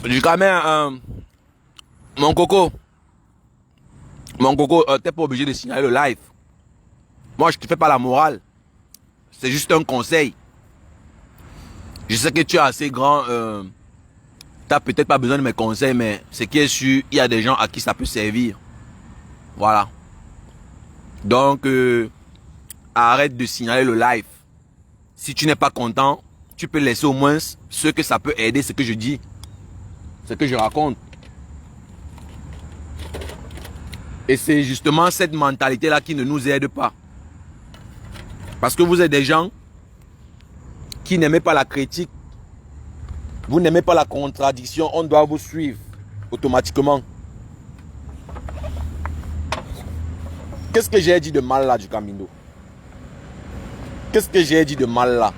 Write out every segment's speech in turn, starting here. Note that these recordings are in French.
Du camer, mon coco, t'es pas obligé de signaler le live. Moi, je te fais pas la morale. C'est juste un conseil. Je sais que tu es assez grand. T'as peut-être pas besoin de mes conseils, mais ce qui est sûr, il y a des gens à qui ça peut servir. Voilà. Donc, arrête de signaler le live. Si tu n'es pas content, tu peux laisser au moins ce que ça peut aider, ce que je dis, ce que je raconte. Et c'est justement cette mentalité-là qui ne nous aide pas. Parce que vous êtes des gens qui n'aimez pas la critique. Vous n'aimez pas la contradiction. On doit vous suivre automatiquement. Qu'est-ce que j'ai dit de mal là, du Camino? Qu'est-ce que j'ai dit de mal là?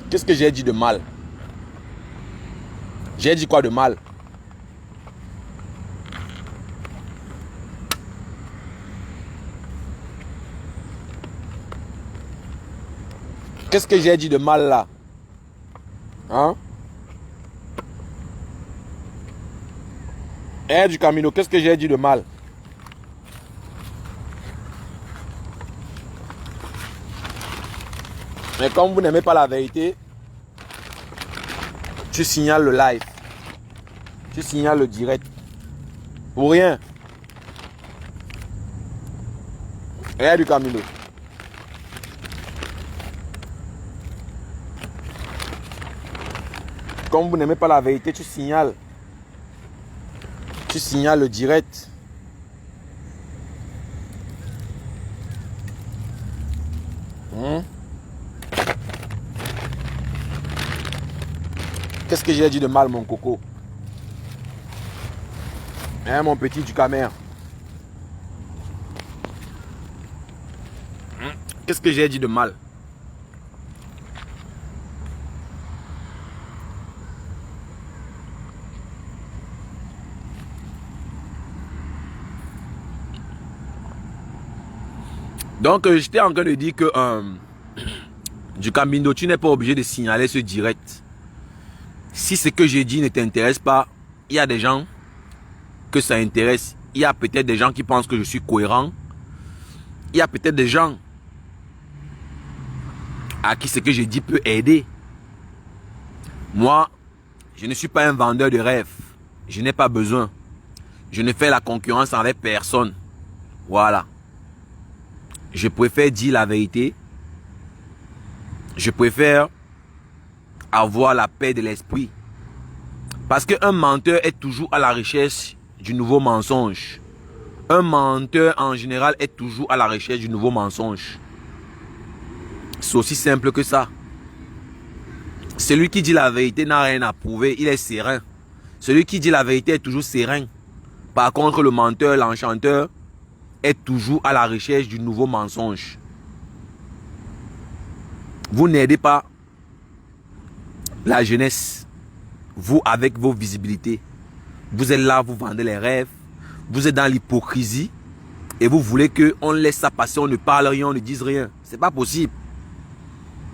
Qu'est-ce que j'ai dit de mal? J'ai dit quoi de mal? Qu'est-ce que j'ai dit de mal là? Hein? Eh, du Camino, qu'est-ce que j'ai dit de mal? Mais comme vous n'aimez pas la vérité, tu signales le live. Tu signales le direct. Pour rien. Eh, du Camino. Comme vous n'aimez pas la vérité, tu signales. Tu signales le direct. Qu'est-ce que j'ai dit de mal, mon coco? Hein, mon petit du Camer? Qu'est-ce que j'ai dit de mal? Donc, j'étais en train de dire que du Camino, tu n'es pas obligé de signaler ce direct. Si ce que j'ai dit ne t'intéresse pas, il y a des gens que ça intéresse. Il y a peut-être des gens qui pensent que je suis cohérent. Il y a peut-être des gens à qui ce que je dis peut aider. Moi, je ne suis pas un vendeur de rêves. Je n'ai pas besoin. Je ne fais la concurrence avec personne. Voilà. Je préfère dire la vérité. Je préfère avoir la paix de l'esprit. Parce qu'un menteur est toujours à la recherche du nouveau mensonge. Un menteur en général est toujours à la recherche du nouveau mensonge. C'est aussi simple que ça. Celui qui dit la vérité n'a rien à prouver, il est serein. Celui qui dit la vérité est toujours serein. Par contre, le menteur, l'enchanteur, est toujours à la recherche du nouveau mensonge. Vous n'aidez pas la jeunesse, vous avec vos visibilités. Vous êtes là, vous vendez les rêves, vous êtes dans l'hypocrisie et vous voulez qu'on laisse ça passer, on ne parle rien, on ne dise rien. C'est pas possible.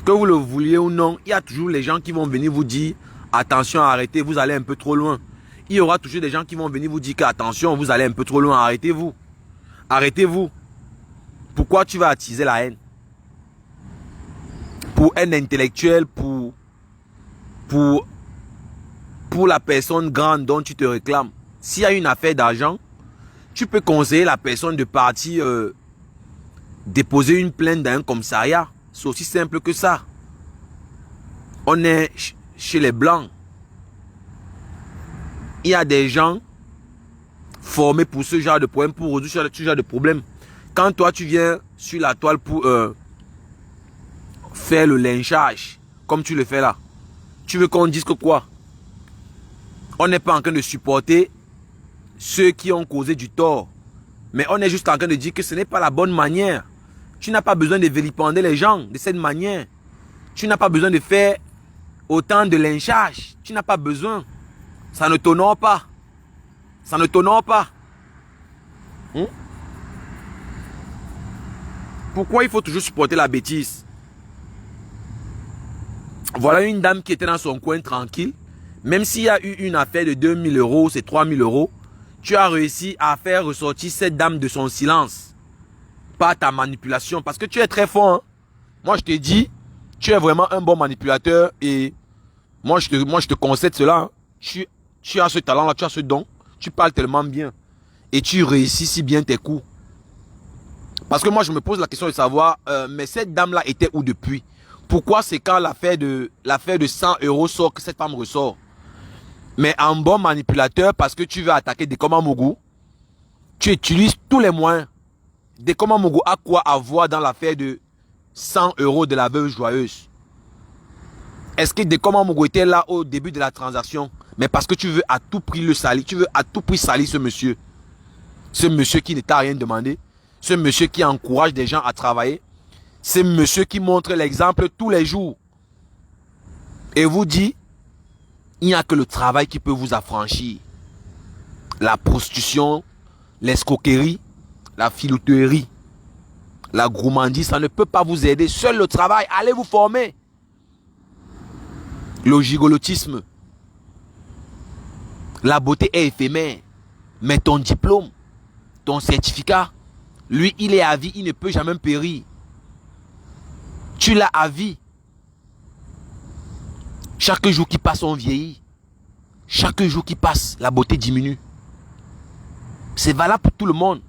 Que vous le vouliez ou non, il y a toujours les gens qui vont venir vous dire attention, arrêtez, vous allez un peu trop loin. Il y aura toujours des gens qui vont venir vous dire qu'attention, vous allez un peu trop loin, arrêtez-vous. Arrêtez-vous. Pourquoi tu vas attiser la haine? Pour un intellectuel, pour la personne grande dont tu te réclames. S'il y a une affaire d'argent, tu peux conseiller la personne de partir déposer une plainte dans un commissariat. C'est aussi simple que ça. On est chez les Blancs. Il y a des gens formés pour ce genre de problème, pour résoudre ce genre de problème. Quand toi, tu viens sur la toile pour faire le lynchage, comme tu le fais là, tu veux qu'on dise que quoi? On n'est pas en train de supporter ceux qui ont causé du tort. Mais on est juste en train de dire que ce n'est pas la bonne manière. Tu n'as pas besoin de vilipender les gens de cette manière. Tu n'as pas besoin de faire autant de lynchage. Tu n'as pas besoin. Ça ne t'honore pas. Ça ne t'honore pas. Pourquoi il faut toujours supporter la bêtise? Voilà une dame qui était dans son coin tranquille. Même s'il y a eu une affaire de 2000 euros, c'est 3000 euros, tu as réussi à faire ressortir cette dame de son silence. Pas ta manipulation. Parce que tu es très fort. Hein? Moi, je te dis, tu es vraiment un bon manipulateur. Et moi, je te concède cela. Hein? Tu as ce talent-là, tu as ce don. Tu parles tellement bien. Et tu réussis si bien tes coups. Parce que moi, je me pose la question de savoir, mais cette dame-là était où depuis? Pourquoi c'est quand l'affaire de 100 euros sort que cette femme ressort? Mais en bon manipulateur, parce que tu veux attaquer Dekoma Mougou, tu utilises tous les moyens. Dekoma Mougou a quoi avoir dans l'affaire de 100 euros de la veuve joyeuse? Est-ce que Dekoma Mougou était là au début de la transaction? Mais parce que tu veux à tout prix le salir, tu veux à tout prix salir ce monsieur. Ce monsieur qui ne t'a rien demandé. Ce monsieur qui encourage des gens à travailler. Ce monsieur qui montre l'exemple tous les jours. Et vous dit, il n'y a que le travail qui peut vous affranchir. La prostitution, l'escroquerie, la filouterie, la gourmandise, ça ne peut pas vous aider. Seul le travail, allez vous former. Le gigolotisme. La beauté est éphémère. Mais ton diplôme, ton certificat, lui, il est à vie, il ne peut jamais périr. Tu l'as à vie. Chaque jour qui passe, on vieillit. Chaque jour qui passe, la beauté diminue. C'est valable pour tout le monde.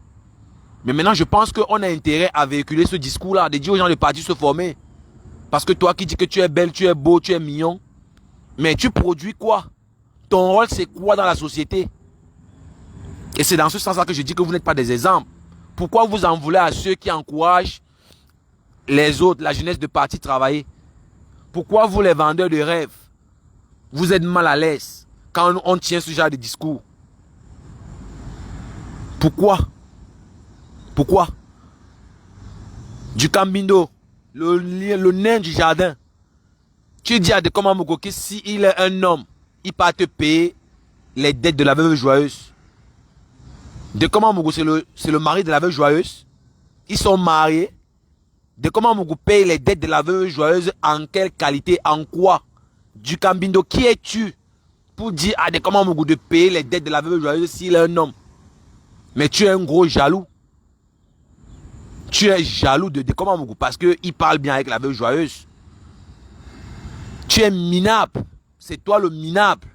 Mais maintenant, je pense qu'on a intérêt à véhiculer ce discours-là, de dire aux gens de partir se former. Parce que toi qui dis que tu es belle, tu es beau, tu es mignon, mais tu produis quoi? Ton rôle, c'est quoi dans la société? Et c'est dans ce sens-là que je dis que vous n'êtes pas des exemples. Pourquoi vous en voulez à ceux qui encouragent les autres, la jeunesse, de partir travailler? Pourquoi vous, les vendeurs de rêves, vous êtes mal à l'aise quand on tient ce genre de discours? Pourquoi? Pourquoi? Du Cambindo, le nain du jardin. Tu dis à Dekoma Mougou que s'il est un homme, il part te payer les dettes de la veuve joyeuse. Dekoma Mougou, c'est le mari de la veuve joyeuse. Ils sont mariés. Dekoma Mougou paye les dettes de la veuve joyeuse en quelle qualité? En quoi? Du Cambindo, qui es-tu pour dire à Dekoma Mougou de payer les dettes de la veuve joyeuse s'il est un homme? Mais tu es un gros jaloux. Tu es jaloux de Dekoma Mougou parce qu'il parle bien avec la veuve joyeuse. Tu es minable. C'est toi le minable.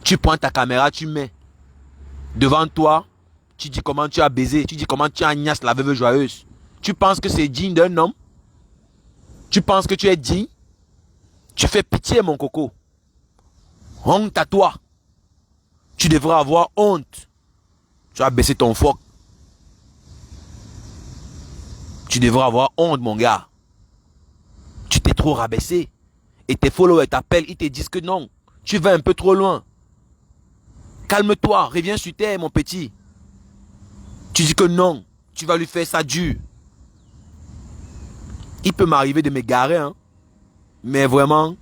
Tu prends ta caméra, tu mets devant toi, tu dis comment tu as baisé, tu dis comment tu as agnassé la veuve joyeuse. Tu penses que c'est digne d'un homme? Tu penses que tu es digne? Tu fais pitié, mon coco. Honte à toi. Tu devrais avoir honte. Tu as baissé ton phoque. Tu devrais avoir honte, mon gars. Tu t'es trop rabaissé. Et tes followers t'appellent, ils te disent que non. Tu vas un peu trop loin. Calme-toi, reviens sur terre, mon petit. Tu dis que non, tu vas lui faire ça dur. Il peut m'arriver de m'égarer, hein. Mais vraiment,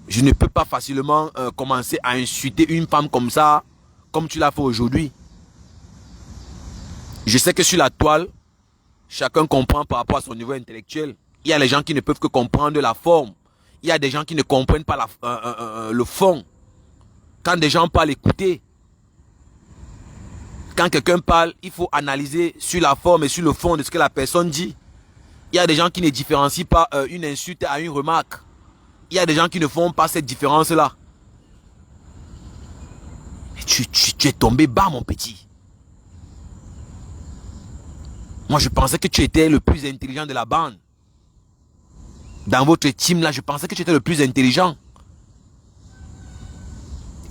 je ne peux pas facilement commencer à insulter une femme comme ça, comme tu l'as fait aujourd'hui. Je sais que sur la toile, chacun comprend par rapport à son niveau intellectuel. Il y a les gens qui ne peuvent que comprendre la forme. Il y a des gens qui ne comprennent pas le fond. Quand des gens parlent, écoutez. Quand quelqu'un parle, il faut analyser sur la forme et sur le fond de ce que la personne dit. Il y a des gens qui ne différencient pas une insulte à une remarque. Il y a des gens qui ne font pas cette différence-là. Tu es tombé bas, mon petit. Moi, je pensais que tu étais le plus intelligent de la bande. Dans votre team, là, je pensais que tu étais le plus intelligent.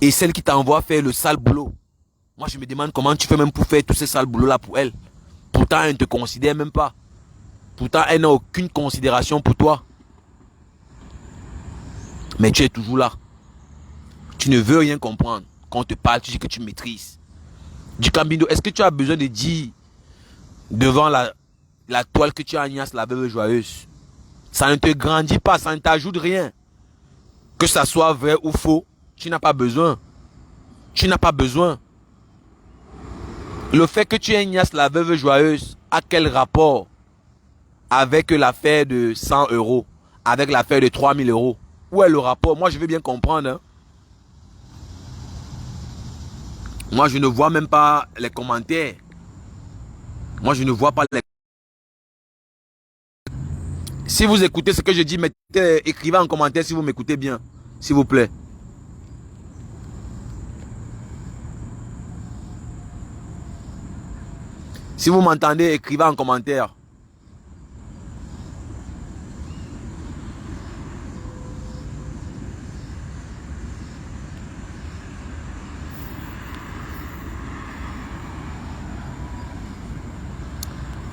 Et celle qui t'envoie faire le sale boulot. Moi, je me demande comment tu fais même pour faire tous ces sales boulots-là pour elle. Pourtant, elle ne te considère même pas. Pourtant, elle n'a aucune considération pour toi. Mais tu es toujours là. Tu ne veux rien comprendre. Quand on te parle, tu dis que tu maîtrises. Du Cambindo, est-ce que tu as besoin de dire devant la toile que tu as agnasse la veuve joyeuse? Ça ne te grandit pas, ça ne t'ajoute rien. Que ça soit vrai ou faux, tu n'as pas besoin. Tu n'as pas besoin. Le fait que tu agnasses la veuve joyeuse a quel rapport avec l'affaire de 100 euros, avec l'affaire de 3000 euros? Où est le rapport? Moi, je veux bien comprendre. Hein. Moi, je ne vois même pas les commentaires. Moi, je ne vois pas les... Si vous écoutez ce que je dis, mettez, écrivez en commentaire si vous m'écoutez bien. S'il vous plaît. Si vous m'entendez, écrivez en commentaire.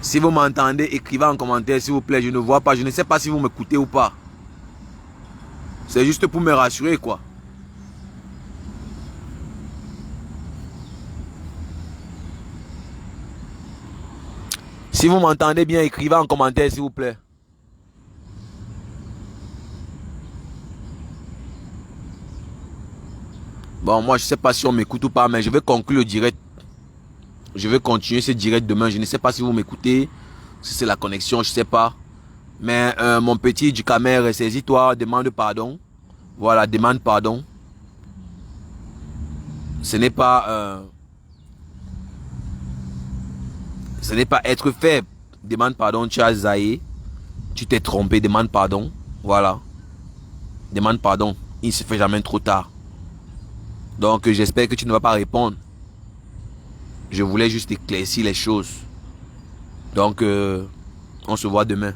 Si vous m'entendez, écrivez en commentaire, s'il vous plaît. Je ne vois pas, je ne sais pas si vous m'écoutez ou pas. C'est juste pour me rassurer, quoi. Si vous m'entendez bien, écrivez en commentaire, s'il vous plaît. Bon, moi, je ne sais pas si on m'écoute ou pas, mais je vais conclure le direct. Je vais continuer ce direct demain. Je ne sais pas si vous m'écoutez, si c'est la connexion, je ne sais pas. Mais mon petit du caméra, saisis-toi, demande pardon. Voilà, demande pardon. Ce n'est pas... ce n'est pas être faible. Demande pardon, tu as zaillé. Tu t'es trompé, demande pardon. Voilà. Demande pardon. Il ne se fait jamais trop tard. Donc j'espère que tu ne vas pas répondre. Je voulais juste éclaircir les choses. Donc on se voit demain.